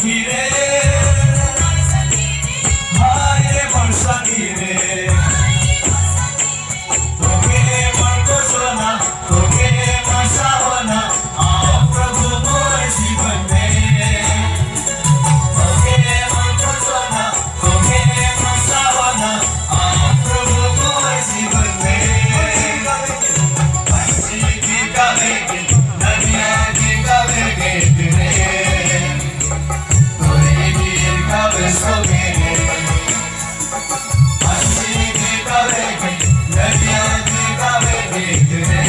ঘিরে হায় রে বর্ষা ঘিরে তোকে মরতো সোনা তোকে মশাও না आओ प्रभु मोर जीवन में তোকে মরতো সোনা তোকে মশাও না आओ प्रभु मोर जीवन में हंसी की गावेंगे नदियाँ की गावेंगे तेरे तोरे गिर गावे सवेरे हंसी की गावेंगे नदियाँ की गावेंगे तेरे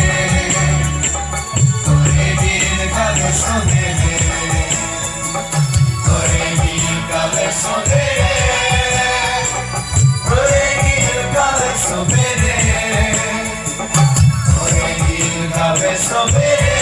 तोरे गिर गावे सवेरे तोरे गिर गावे सवेरे तोरे गिर गावे सवेरे तोरे गिर गावे सवेरे